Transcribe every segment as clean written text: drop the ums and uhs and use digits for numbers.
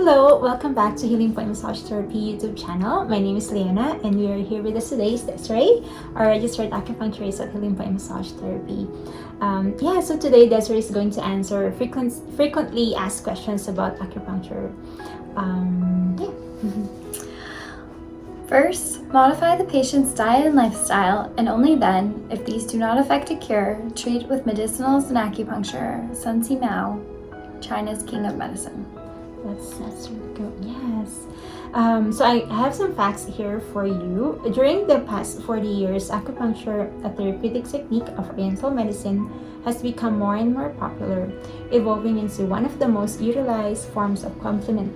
Hello, welcome back to Healing Point Massage Therapy YouTube channel. My name is Leona and we are here with us today is Desiree, our registered acupuncturist at Healing Point Massage Therapy. So today Desiree is going to answer frequently asked questions about acupuncture. First, modify the patient's diet and lifestyle, and only then, if these do not affect a cure, treat with medicinals and acupuncture. Sun Si Mao, China's king of medicine. That's really good. Yes. So I have some facts here for you. During the past 40 years, acupuncture, a therapeutic technique of Oriental medicine, has become more and more popular, evolving into one of the most utilized forms of complementary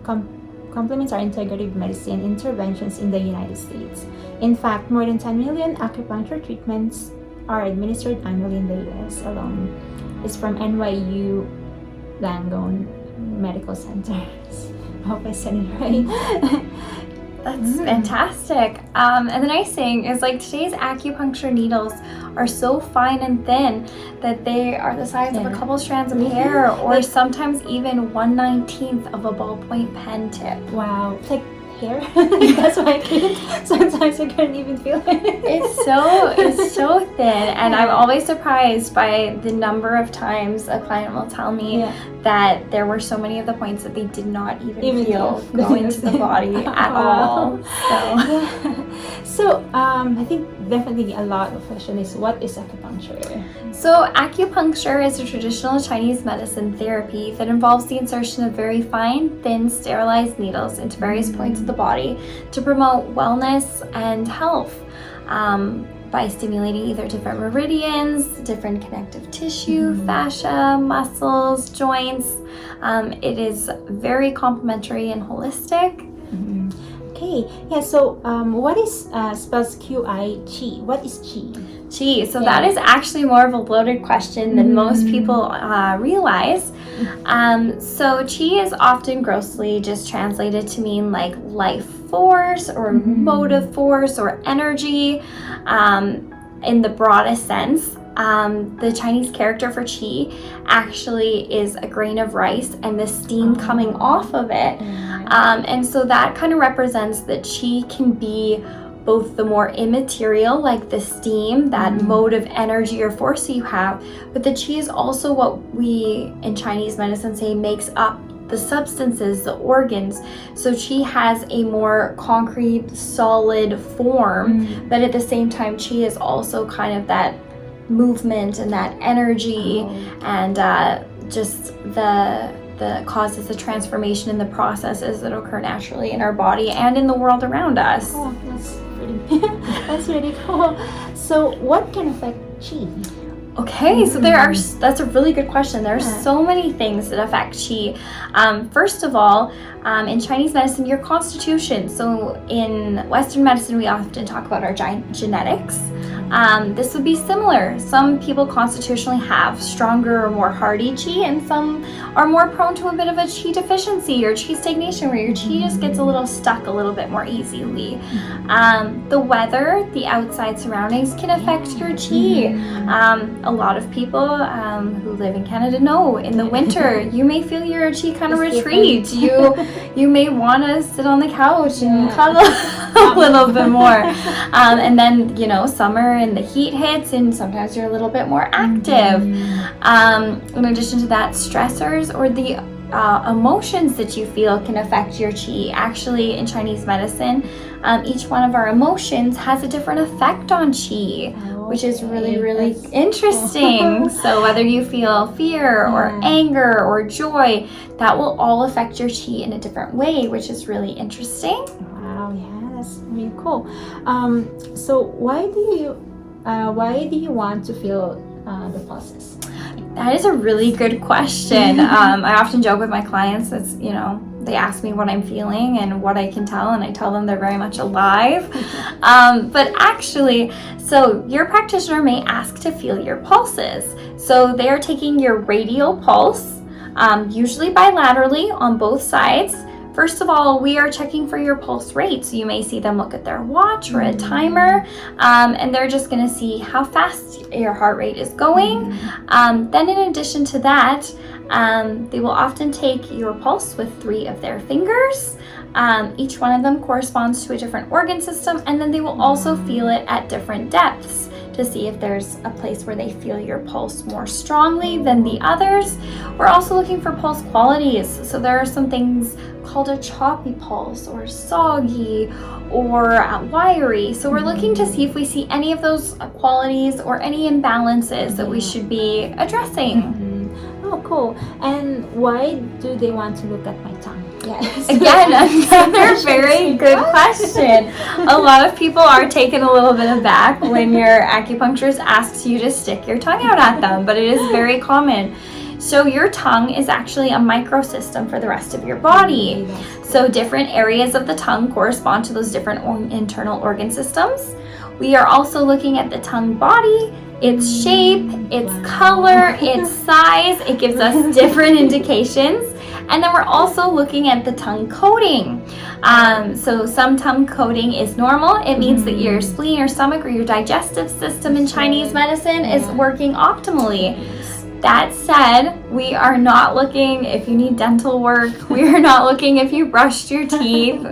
integrative medicine interventions in the United States. In fact, more than 10 million acupuncture treatments are administered annually in the US alone. It's from NYU Langone Medical Centers. I hope I said it right. That's fantastic. And the nice thing is, like, today's acupuncture needles are so fine and thin that they are the size of a couple strands of hair, or sometimes even 1/19 of a ballpoint pen tip. Wow, it's like hair. That's why sometimes I couldn't even feel it. It's so thin, and I'm always surprised by the number of times a client will tell me that there were so many of the points that they did not even feel go into the body at all. So I think definitely a lot of question is, what is acupuncture? So acupuncture is a traditional Chinese medicine therapy that involves the insertion of very fine, thin, sterilized needles into various points of the body to promote wellness and health by stimulating either different meridians, different connective tissue, fascia, muscles, joints. It is very complementary and holistic. Okay, so what is spells Qi? What is Qi? Qi, so that is actually more of a loaded question than most people realize. So Qi is often grossly just translated to mean like life force or motive force or energy in the broadest sense. The Chinese character for Qi actually is a grain of rice and the steam coming off of it. And so that kind of represents that Qi can be both the more immaterial, like the steam, that motive energy or force that you have, but the Qi is also what we in Chinese medicine say makes up the substances, the organs. So Qi has a more concrete, solid form, but at the same time, Qi is also kind of that movement and that energy and just the causes the transformation in the processes that occur naturally in our body and in the world around us. Oh, that's really cool. So what can affect Qi? Okay, so that's a really good question. There are so many things that affect Qi. First of all, in Chinese medicine, your constitution. So in Western medicine, we often talk about our genetics. This would be similar. Some people constitutionally have stronger or more hardy Qi, and some are more prone to a bit of a Qi deficiency or Qi stagnation, where your Qi just gets a little stuck a little bit more easily. The weather, the outside surroundings can affect your Qi. A lot of people who live in Canada know in the winter you may feel your Qi kind of retreat. You may want to sit on the couch and cuddle a little bit more. And then, summer and the heat hits and sometimes you're a little bit more active. In addition to that, stressors or the emotions that you feel can affect your Qi. Actually, in Chinese medicine, each one of our emotions has a different effect on Qi, which is really, really interesting. So whether you feel fear or anger or joy, that will all affect your Qi in a different way, which is really interesting. Wow, yeah, that's really cool. So why do you want to feel the pulses? That is a really good question. I often joke with my clients that's, they ask me what I'm feeling and what I can tell, and I tell them they're very much alive. But actually, so your practitioner may ask to feel your pulses. So they are taking your radial pulse, usually bilaterally on both sides. First of all, we are checking for your pulse rate. So you may see them look at their watch or a timer, and they're just gonna see how fast your heart rate is going. Then in addition to that, They will often take your pulse with 3 of their fingers. Each one of them corresponds to a different organ system, and then they will also feel it at different depths to see if there's a place where they feel your pulse more strongly than the others. We're also looking for pulse qualities. So there are some things called a choppy pulse or soggy or wiry. So we're looking to see if we see any of those qualities or any imbalances that we should be addressing. Oh, cool. And why do they want to look at my tongue? Yes. Again, another very good question. A lot of people are taken a little bit aback when your acupuncturist asks you to stick your tongue out at them, but it is very common. So your tongue is actually a microsystem for the rest of your body. So different areas of the tongue correspond to those different internal organ systems. We are also looking at the tongue body, its shape, its color, its size. It gives us different indications. And then we're also looking at the tongue coating. So some tongue coating is normal. It means that your spleen or stomach or your digestive system in Chinese medicine is working optimally. That said, we are not looking if you need dental work. We are not looking if you brushed your teeth.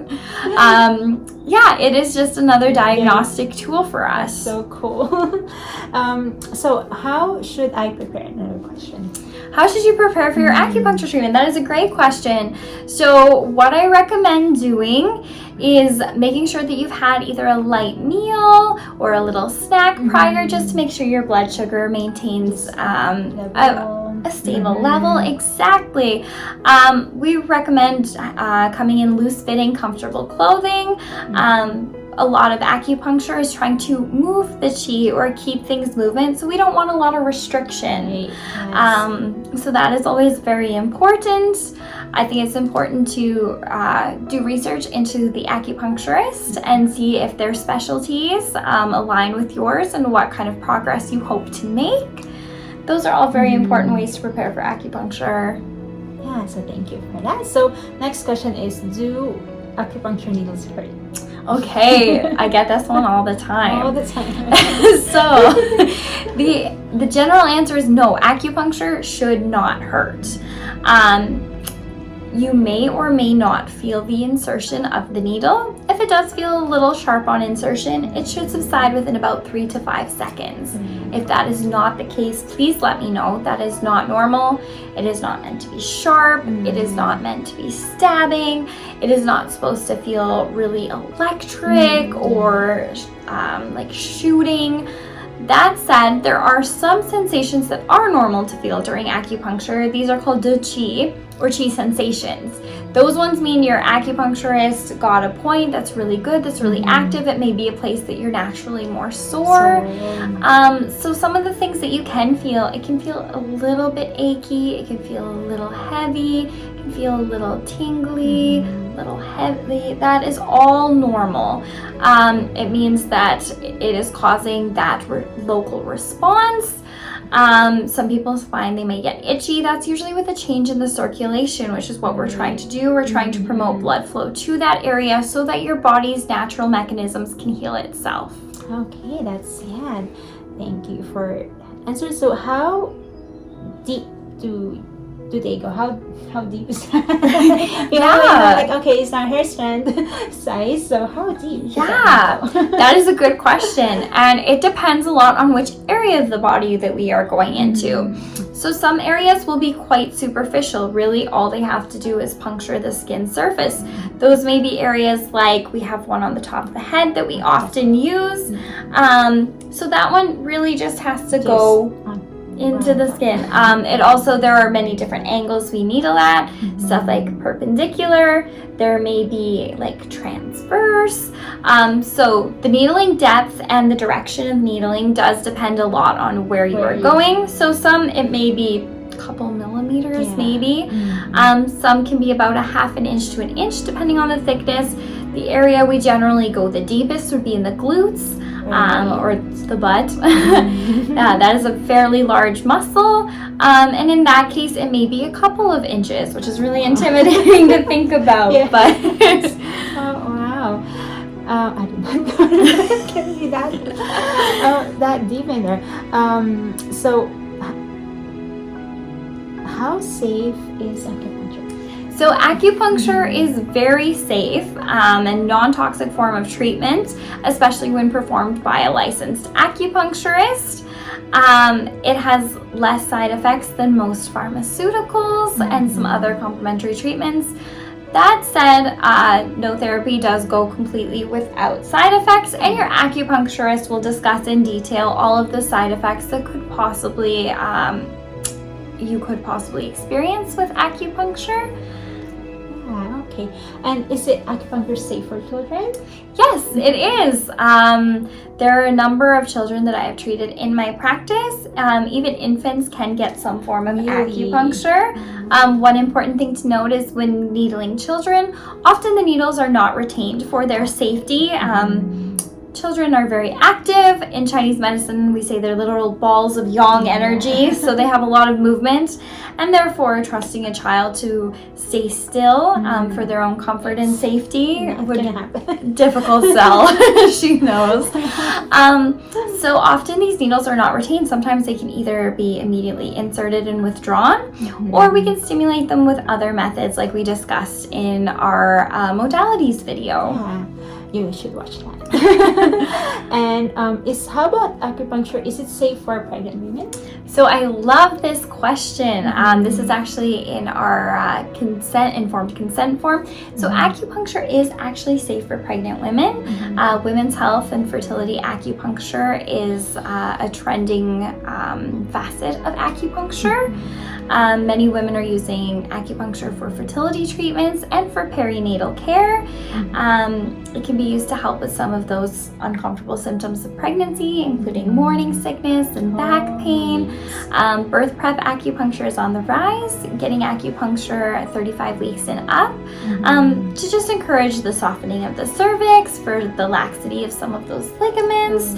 It is just another diagnostic tool for us. So cool. So how should I prepare? Another question. How should you prepare for your acupuncture treatment? That is a great question. So what I recommend doing is making sure that you've had either a light meal or a little snack prior, just to make sure your blood sugar maintains a stable level. Exactly. We recommend coming in loose-fitting, comfortable clothing. A lot of acupuncture is trying to move the chi or keep things moving, so we don't want a lot of restriction. So that is always very important. I think it's important to do research into the acupuncturist and see if their specialties align with yours and what kind of progress you hope to make. Those are all very important ways to prepare for acupuncture. Yeah, so thank you for that. So next question is, do acupuncture needles hurt? Okay, I get this one all the time. All the time. So the general answer is no, acupuncture should not hurt. You may or may not feel the insertion of the needle. If it does feel a little sharp on insertion, it should subside within about 3 to 5 seconds. If that is not the case, please let me know. That is not normal. It is not meant to be sharp. It is not meant to be stabbing. It is not supposed to feel really electric or like shooting. That said, there are some sensations that are normal to feel during acupuncture. These are called de qi or qi sensations. Those ones mean your acupuncturist got a point that's really good, that's really active. It may be a place that you're naturally more sore. So some of the things that you can feel, it can feel a little bit achy, it can feel a little heavy, it can feel a little tingly, a little heavy. That is all normal. It means that it is causing that local response. Some people find they may get itchy. That's usually with a change in the circulation, which is what we're trying to do. We're trying to promote blood flow to that area so that your body's natural mechanisms can heal itself. Okay, that's sad. Thank you for answering. So how deep do they go? How deep is that? Like, okay, it's not hair strand size, so how deep? That is a good question, and it depends a lot on which area of the body that we are going into. So some areas will be quite superficial. Really, all they have to do is puncture the skin surface. Those may be areas like we have one on the top of the head that we often use. So that one really just has to go into the skin. There are many different angles we needle at, stuff like perpendicular, there may be like transverse. So the needling depth and the direction of needling does depend a lot on where you are going. So some it may be a couple millimeters maybe. Some can be about 1/2 inch to 1 inch depending on the thickness. The area we generally go the deepest would be in the glutes. Or the butt. That is a fairly large muscle, and in that case it may be a couple of inches, which is really intimidating to think about. But oh wow, I did not know it can be that deep in there. So how safe is acupuncture? So acupuncture is very safe and non-toxic form of treatment, especially when performed by a licensed acupuncturist. It has less side effects than most pharmaceuticals and some other complementary treatments. That said, no therapy does go completely without side effects, and your acupuncturist will discuss in detail all of the side effects that you could possibly experience with acupuncture. Okay. And is it acupuncture safe for children? Yes, it is. There are a number of children that I have treated in my practice. Even infants can get some form of acupuncture. One important thing to note is when needling children, often the needles are not retained for their safety. Children are very active. In Chinese medicine, we say they're literal balls of yang energy, so they have a lot of movement, and therefore trusting a child to stay still for their own comfort and safety would be a difficult sell. She knows. So often these needles are not retained. Sometimes they can either be immediately inserted and withdrawn, or we can stimulate them with other methods like we discussed in our modalities video. Yeah. You should watch that. And how about acupuncture? Is it safe for pregnant women? So I love this question. This is actually in our informed consent form. So acupuncture is actually safe for pregnant women. Women's health and fertility acupuncture is a trending facet of acupuncture. Many women are using acupuncture for fertility treatments and for perinatal care. It can be used to help with some of those uncomfortable symptoms of pregnancy, including morning sickness and back pain. Birth prep acupuncture is on the rise, getting acupuncture at 35 weeks and up to just encourage the softening of the cervix, for the laxity of some of those ligaments,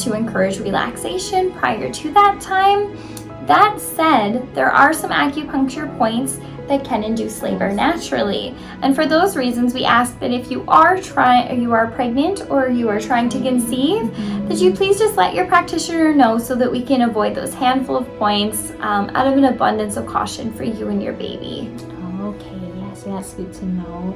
to encourage relaxation prior to that time. That said, there are some acupuncture points that can induce labor naturally. And for those reasons, we ask that if you are pregnant or you are trying to conceive, that you please just let your practitioner know so that we can avoid those handful of points out of an abundance of caution for you and your baby. Okay, yes, that's good to know.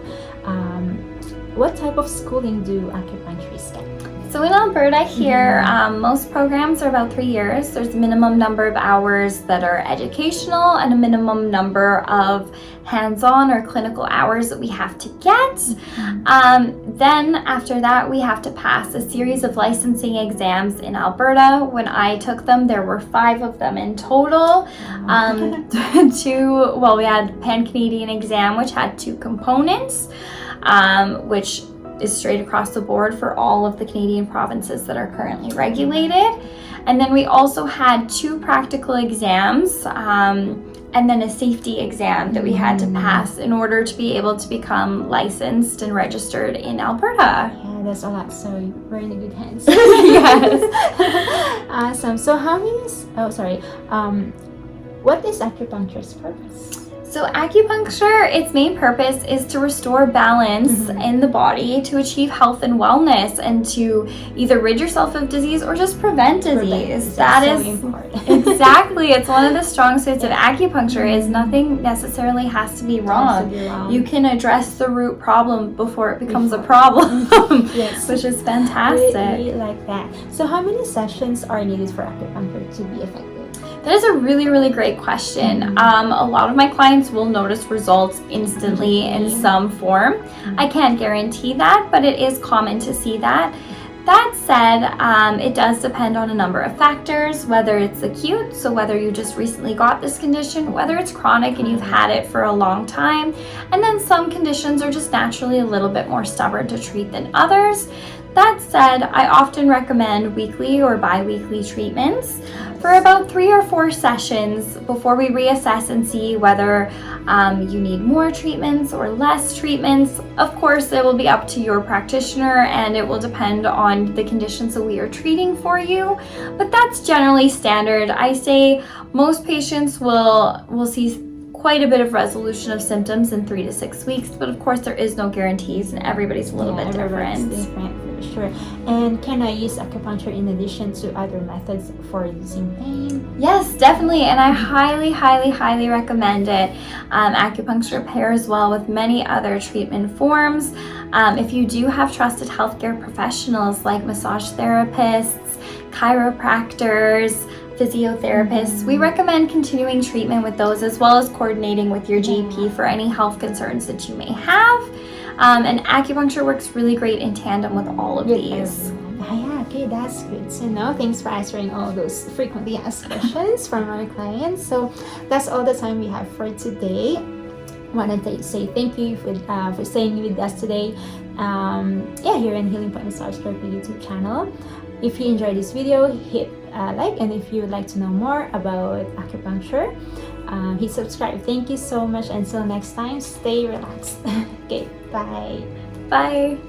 What type of schooling do acupuncturists get? So in Alberta here, most programs are about 3 years. There's a minimum number of hours that are educational and a minimum number of hands-on or clinical hours that we have to get. Then after that, we have to pass a series of licensing exams in Alberta. When I took them, there were 5 of them in total. We had Pan-Canadian exam, which had 2 components, which is straight across the board for all of the Canadian provinces that are currently regulated. And then we also had 2 practical exams and then a safety exam that we had to pass in order to be able to become licensed and registered in Alberta. Yeah, that's a lot, so we're in good hands. Yes. Awesome. So what is acupuncture's purpose? So acupuncture, its main purpose is to restore balance in the body, to achieve health and wellness, and to either rid yourself of disease or just prevent disease. That is so important. Exactly. It's one of the strong suits of acupuncture is nothing necessarily has to be wrong. You can address the root problem before it becomes a problem, which is fantastic. Really like that. So how many sessions are needed for acupuncture to be effective? That is a really, really great question. A lot of my clients will notice results instantly in some form. I can't guarantee that, but it is common to see that. That said, it does depend on a number of factors, whether it's acute, so whether you just recently got this condition, whether it's chronic and you've had it for a long time, and then some conditions are just naturally a little bit more stubborn to treat than others. That said, I often recommend weekly or bi-weekly treatments for about 3 or 4 sessions before we reassess and see whether you need more treatments or less treatments. Of course, it will be up to your practitioner and it will depend on the conditions that we are treating for you, but that's generally standard. I say most patients will see quite a bit of resolution of symptoms in 3 to 6 weeks, but of course there is no guarantees and everybody's a little bit different. For sure. And can I use acupuncture in addition to other methods for reducing pain? Yes, definitely, and I highly recommend it. Acupuncture pairs well with many other treatment forms. If you do have trusted healthcare professionals like massage therapists, chiropractors, physiotherapists, we recommend continuing treatment with those, as well as coordinating with your GP for any health concerns that you may have. And acupuncture works really great in tandem with all of these. Yeah, okay, that's good to know. Thanks for answering all those frequently asked questions from our clients. So that's all the time we have for today. Wanted to say thank you for staying with us today. Here in Healing Point Massage Therapy YouTube channel. If you enjoyed this video, hit like, and if you would like to know more about acupuncture, hit subscribe. Thank you so much. Until next time, stay relaxed. Okay, bye. Bye.